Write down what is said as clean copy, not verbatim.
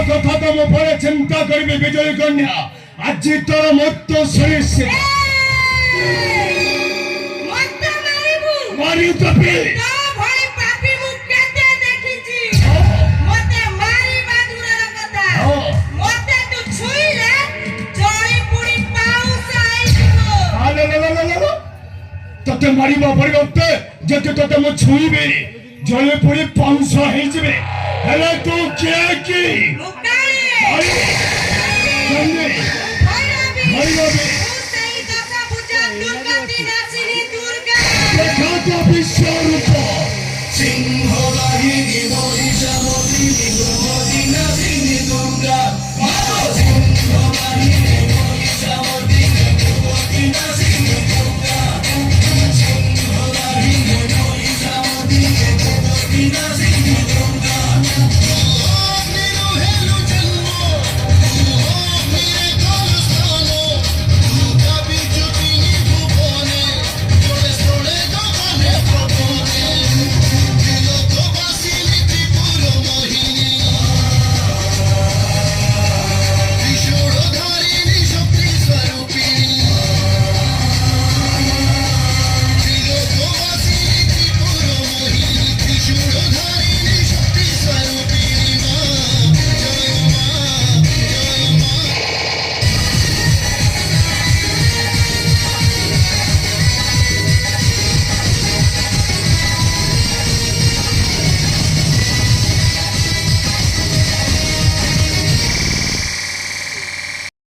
কথা তো মো পরে চিন্তা করবি বিজয় কন্যা আজি তোর মত শরীর মারি তবে তোতে মারিবা পরিবর্তে যেতে তোতে মো ছুঁইবে জলে পড়ে পাউঁশ হয়েଯିবে হেলে তো কে কি ভৈরবী